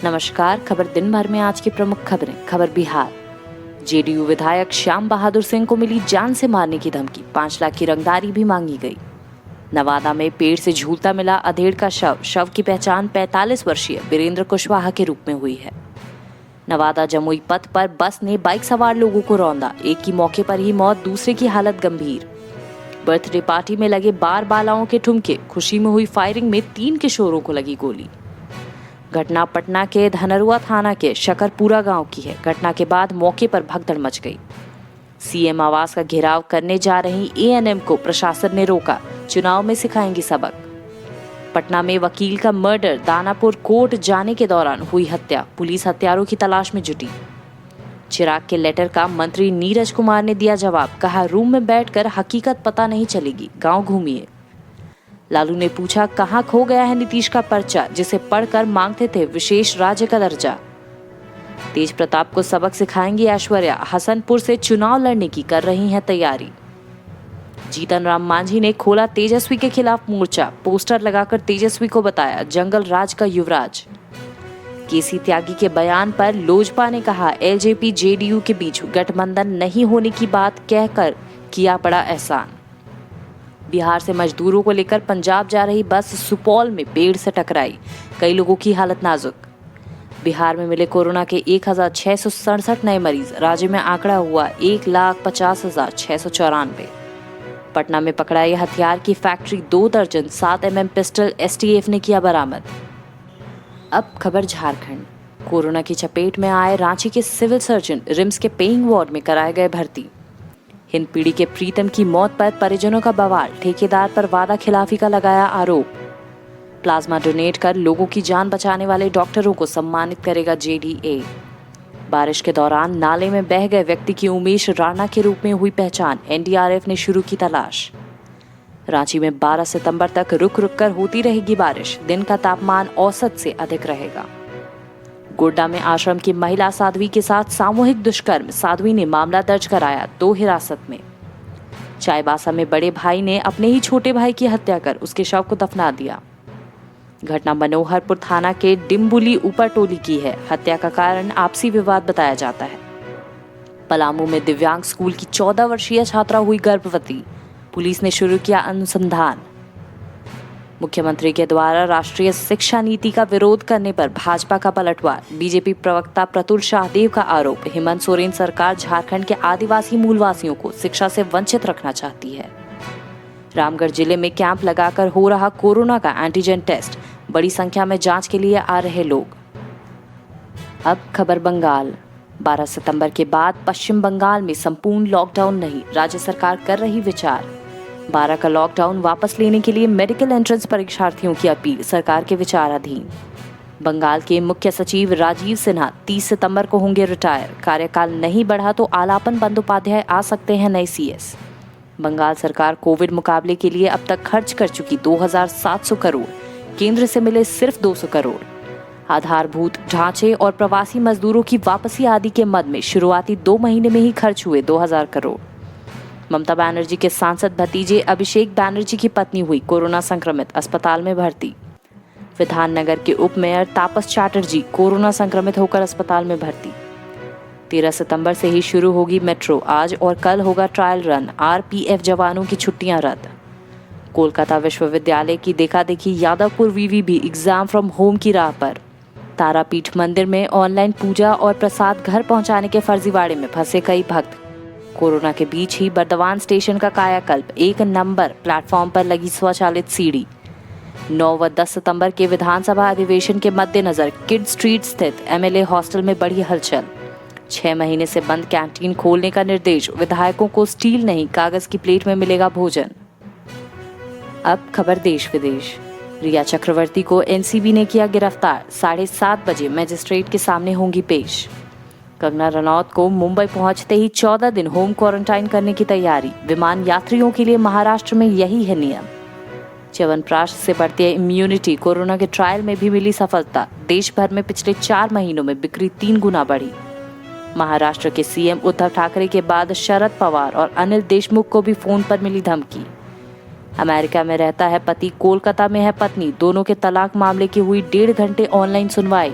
नमस्कार। खबर दिन भर में आज की प्रमुख खबरें। खबर बिहार। जेडीयू विधायक श्याम बहादुर सिंह को मिली जान से मारने की धमकी, 5 लाख की रंगदारी भी मांगी गई। नवादा में पेड़ से झूलता मिला अधेड़ का शव की पहचान 45 वर्षीय वीरेंद्र कुशवाहा के रूप में हुई है। नवादा जमुई पथ पर बस ने बाइक सवार लोगों को रौंदा, एक की मौके पर ही मौत, दूसरे की हालत गंभीर। बर्थडे पार्टी में लगे बार बालाओं के ठुमके, खुशी में हुई फायरिंग में 3 किशोरों को लगी गोली। घटना पटना के धनरुआ थाना के शकरपुरा गांव की है। घटना के बाद मौके पर भगदड़ मच गई। सीएम आवास का घेराव करने जा रही एएनएम को प्रशासन ने रोका, चुनाव में सिखाएंगी सबक। पटना में वकील का मर्डर, दानापुर कोर्ट जाने के दौरान हुई हत्या, पुलिस हत्यारों की तलाश में जुटी। चिराग के लेटर का मंत्री नीरज कुमार ने दिया जवाब, कहा रूम में बैठकर हकीकत पता नहीं चलेगी, गांव घूमिए। लालू ने पूछा, कहां खो गया है नीतीश का पर्चा, जिसे पढ़कर मांगते थे विशेष राज्य का दर्जा। तेज प्रताप को सबक सिखाएंगी ऐश्वर्या, हसनपुर से चुनाव लड़ने की कर रही हैं तैयारी। जीतन राम मांझी ने खोला तेजस्वी के खिलाफ मोर्चा, पोस्टर लगाकर तेजस्वी को बताया जंगल राज का युवराज। केसी त्यागी के बयान पर लोजपा ने कहा, एलजेपी जेडीयू के बीच गठबंधन नहीं होने की बात कहकर किया बड़ा एहसान। बिहार से मजदूरों को लेकर पंजाब जा रही बस सुपौल में पेड़ से टकराई, कई लोगों की हालत नाजुक। बिहार में मिले कोरोना के 1667 नए मरीज, राज्य में आंकड़ा हुआ 1,50,694। पटना में पकड़ाई हथियार की फैक्ट्री, 2 दर्जन 7 mm पिस्टल एसटीएफ ने किया बरामद। अब खबर झारखंड। कोरोना की चपेट में आए रांची के सिविल सर्जन रिम्स के पेइंग वार्ड में कराए गए भर्ती। हिंदपीढ़ी के प्रीतम की मौत पर परिजनों का बवाल, ठेकेदार पर वादा खिलाफी का लगाया आरोप। प्लाज्मा डोनेट कर लोगों की जान बचाने वाले डॉक्टरों को सम्मानित करेगा जेडीए। बारिश के दौरान नाले में बह गए व्यक्ति की उमेश राणा के रूप में हुई पहचान, एनडीआरएफ ने शुरू की तलाश। रांची में 12 सितंबर तक रुक रुक कर होती रहेगी बारिश, दिन का तापमान औसत से अधिक रहेगा। गोड्डा में आश्रम की महिला साध्वी के साथ सामूहिक दुष्कर्म, साध्वी ने मामला दर्ज कराया, 2 हिरासत में। चाईबासा में बड़े भाई ने अपने ही छोटे भाई की हत्या कर उसके शव को दफना दिया। घटना मनोहरपुर थाना के डिम्बुली ऊपर टोली की है, हत्या का कारण आपसी विवाद बताया जाता है। पलामू में दिव्यांग स्कूल की 14 वर्षीय छात्रा हुई गर्भवती, पुलिस ने शुरू किया अनुसंधान। मुख्यमंत्री के द्वारा राष्ट्रीय शिक्षा नीति का विरोध करने पर भाजपा का पलटवार, बीजेपी प्रवक्ता प्रतुल शाहदेव का आरोप, हेमंत सोरेन सरकार झारखंड के आदिवासी मूलवासियों को शिक्षा से वंचित रखना चाहती है। रामगढ़ जिले में कैंप लगाकर हो रहा कोरोना का एंटीजन टेस्ट, बड़ी संख्या में जांच के लिए आ रहे लोग। अब खबर बंगाल। 12 सितंबर के बाद पश्चिम बंगाल में संपूर्ण लॉकडाउन नहीं, राज्य सरकार कर रही विचार। 12 का लॉकडाउन वापस लेने के लिए मेडिकल एंट्रेंस परीक्षार्थियों की अपील सरकार के विचाराधीन। बंगाल के मुख्य सचिव राजीव सिन्हा 30 सितंबर को होंगे रिटायर, कार्यकाल नहीं बढ़ा तो आलापन बंदोपाध्याय आ सकते हैं नए सीएस। बंगाल सरकार कोविड मुकाबले के लिए अब तक खर्च कर चुकी 2,700 करोड़, केंद्र से मिले सिर्फ 200 करोड़। आधारभूत ढांचे और प्रवासी मजदूरों की वापसी आदि के मद में शुरुआती 2 महीने में ही खर्च हुए 2,000 करोड़। ममता बनर्जी के सांसद भतीजे अभिषेक बनर्जी की पत्नी हुई कोरोना संक्रमित, अस्पताल में भर्ती। विधाननगर के उप मेयर तापस चैटर्जी कोरोना संक्रमित होकर अस्पताल में भर्ती। 13 सितंबर से ही शुरू होगी मेट्रो, आज और कल होगा ट्रायल रन, आरपीएफ जवानों की छुट्टियां रद्द। कोलकाता विश्वविद्यालय की देखा-देखी यादवपुर वीवी भी एग्जाम फ्रॉम होम की राह पर। तारापीठ मंदिर में ऑनलाइन पूजा और प्रसाद घर पहुंचाने के फर्जीवाड़े में फंसे कई भक्त। कोरोना के बीच ही बर्दवान स्टेशन का कायाकल्प, 1 नंबर प्लेटफॉर्म पर लगी स्वचालित सीढ़ी। 9 व 10 सितंबर के विधानसभा अधिवेशन के मद्देनजर किड स्ट्रीट स्थित एमएलए हॉस्टल में बढ़ी हलचल। 6 महीने से बंद कैंटीन खोलने का निर्देश, विधायकों को स्टील नहीं कागज की प्लेट में मिलेगा भोजन। अब खबर देश विदेश। रिया चक्रवर्ती को एनसीबी ने किया गिरफ्तार, 7:30 बजे मजिस्ट्रेट के सामने होंगी पेश। कंगना रनौत को मुंबई पहुंचते ही 14 दिन होम क्वारंटाइन करने की तैयारी, विमान यात्रियों के लिए महाराष्ट्र में यही है नियम। च्यवनप्राश से बढ़ती इम्यूनिटी, कोरोना के ट्रायल में भी मिली सफलता, देश भर में पिछले 4 महीनों में बिक्री 3 गुना बढ़ी। महाराष्ट्र के सीएम उद्धव ठाकरे के बाद शरद पवार और अनिल देशमुख को भी फोन पर मिली धमकी। अमेरिका में रहता है पति, कोलकाता में है पत्नी, दोनों के तलाक मामले की हुई 1.5 घंटे ऑनलाइन सुनवाई।